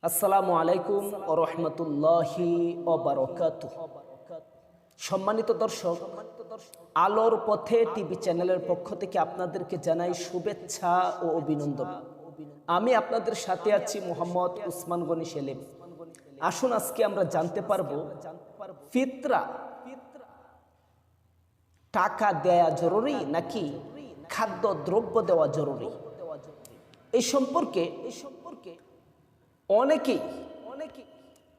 আসসালামু আলাইকুম ওয়া রাহমাতুল্লাহি ওয়া বারাকাতুহু। সম্মানিত দর্শক, আলোর পথে টিভি চ্যানেলের পক্ষ থেকে আপনাদেরকে জানাই শুভেচ্ছা ও অভিনন্দন। আমি আপনাদের সাথে আছি মোহাম্মদ উসমান গনি সেলিম। আসুন আজকে আমরা জানতে পারবো ফিতরা টাকা দেয়া জরুরি নাকি খাদ্য দ্রব্য দেওয়া জরুরি। এই সম্পর্কে অনেকেই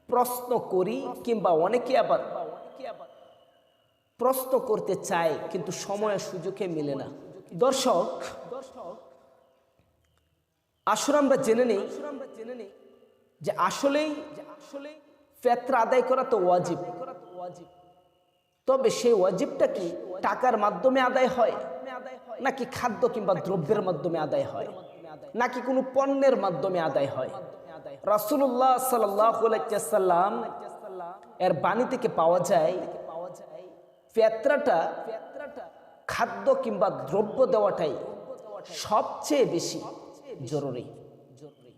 প্রশ্ন করি কিংবা অনেকে আবার প্রশ্ন করতে চায় কিন্তু সময় সুযোগে মিলে না। দর্শক, আসলে আমরা জেনে নেই যে আসলেই ফিতরা আদায় করা তো ওয়াজিব, তবে সেই ওয়াজিবটা কি টাকার মাধ্যমে আদায় হয় নাকি খাদ্য কিংবা দ্রব্যের মাধ্যমে আদায় হয় নাকি কোনো পণ্যের মাধ্যমে আদায় হয়। রাসূলুল্লাহ সাল্লাল্লাহু আলাইহি ওয়াসাল্লাম এর বাণী থেকে পাওয়া যায় ফিতরাটা খাদ্য কিংবা দ্রব্য দেওয়াটাই সবচেয়ে বেশি জরুরি।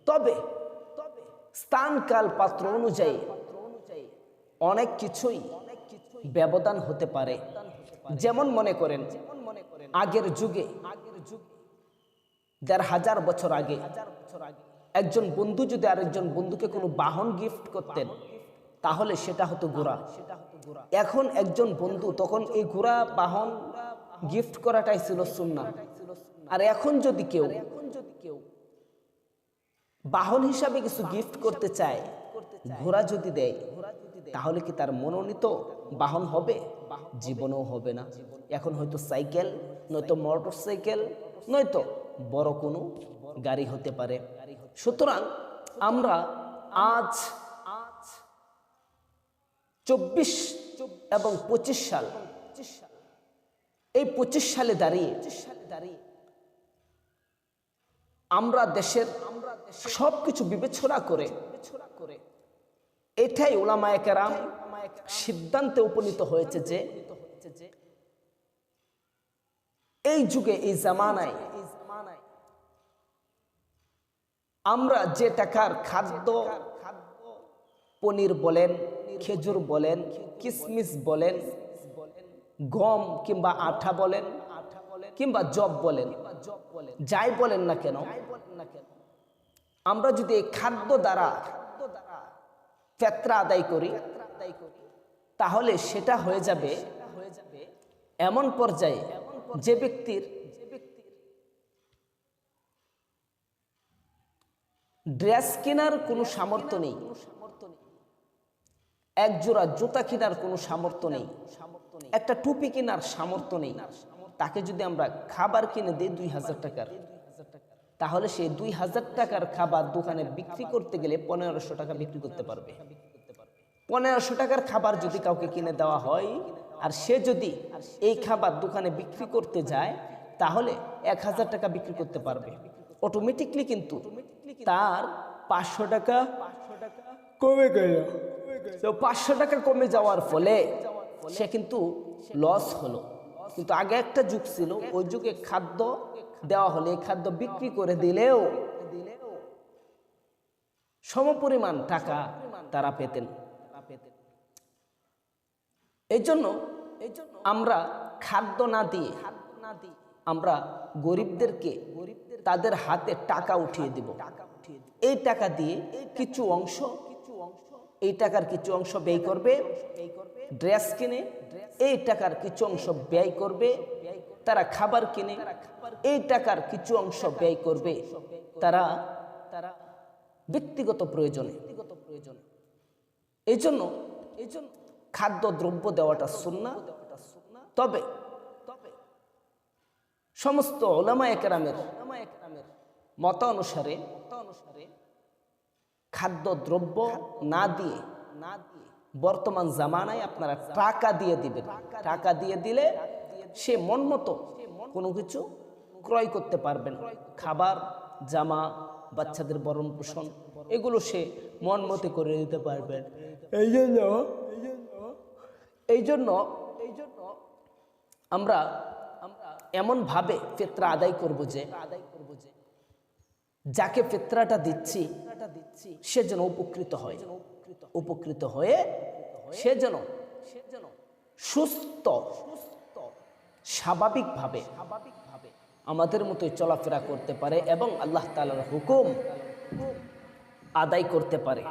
তবে স্থান কাল পাত্র অনুযায়ী অনেক কিছুই ব্যবধান হতে পারে। যেমন মনে করেন আগের যুগে ১৫০০ বছর আগে একজন বন্ধু যদি আরেকজন বন্ধুকে কোনো বাহন গিফট করতেন তাহলে সেটা হতো ঘোড়া। এখন একজন বন্ধু তখন এই ঘোড়া বাহন গিফট করাটাই ছিল সুন্নাহ। আর এখন যদি কেউ বাহন হিসাবে কিছু গিফট করতে চায়, ঘোড়া যদি দেয়, তাহলে কি তার মনোনীত বাহন হবে? জীবনেও হবে না। এখন হয়তো সাইকেল, নয়তো মোটর সাইকেল, নয়তো বড় কোনো গাড়ি হতে পারে। সুতরাং আমরা আজ ২৪ এবং ২৫ সাল, এই ২৫ সালে দাঁড়িয়ে আমরা দেশের সবকিছু বিবেচনা করে এটাই উলামায়ে কেরাম সিদ্ধান্তে উপনীত হয়েছে যে এই যুগে, এই জামানায় আমরা যে টাকার খাদ্য, পনির বলেন, খেজুর বলেন, কিশমিশ বলেন, গম কিংবা আটা বলেন কিংবা জব বলেন, যাই বলেন না কেন, আমরা যদি এই খাদ্য দ্বারা ফিতরা আদায় করি তাহলে সেটা হয়ে যাবে এমন পর্যায়ে যে ব্যক্তির ড্রেস কেনার কোনো সামর্থ্য নেই, এক জোড়া জুতা কেনার কোনো সামর্থ্য নেই, একটা টুপি কেনার সামর্থ্য নেই, তাকে যদি আমরা খাবার কিনে দিই ২০০০ টাকার, তাহলে সে ২০০০ টাকার খাবার দোকানে বিক্রি করতে গেলে ১৫০০ টাকা বিক্রি করতে পারবে। ১৫০০ টাকার খাবার যদি কাউকে কিনে দেওয়া হয় আর সে যদি এই খাবার দোকানে বিক্রি করতে যায় তাহলে ১০০০ টাকা বিক্রি করতে পারবে। অটোমেটিকলি কিন্তু তার ৫০০ টাকা কমে গেল। তো ৫০০ টাকা কমে যাওয়ার ফলে সে কিন্তু লস হলো। কিন্তু আগে একটা যুগ ছিল, ওই যুগে খাদ্য দেওয়া হলে খাদ্য বিক্রি করে দিলেও সমপরিমাণ টাকা তারা পেতেন। এই জন্য আমরা খাদ্য না দিয়ে আমরা গরিবদেরকে তাদের হাতে টাকা উঠিয়ে দিব। এই টাকা দিয়ে কিছু অংশ, এই টাকার কিছু অংশ ব্যয় করবে ড্রেস কিনে, এই টাকার কিছু অংশ ব্যয় করবে তারা খাবার কিনে, এই টাকার কিছু অংশ ব্যয় করবে তারা ব্যক্তিগত প্রয়োজনে। এই জন্য খাদ্য দ্রব্য দেওয়াটা সুন্নাহ। তবে সমস্ত উলামায়ে কেরামের মত অনুসারে খাদ্য দ্রব্য না দিয়ে বর্তমান জামানায় আপনারা টাকা দিয়ে দিবেন। টাকা দিয়ে দিলে সে মন মতো কোনো কিছু ক্রয় করতে পারবেন। খাবার, জামা, বাচ্চাদের ভরণ পোষণ এগুলো সে মন মতো করে দিতে পারবেন। এই জন্য আমরা এমন ভাবে ফিতরা আদায় করব যে যাকে ফিতরাটা দিচ্ছি সে যেন উপকৃত হয়ে সে যেন সুস্থ স্বাভাবিকভাবে আমাদের মতোই চলাফেরা করতে পারে এবং আল্লাহ তাআলার হুকুম আদায় করতে পারে।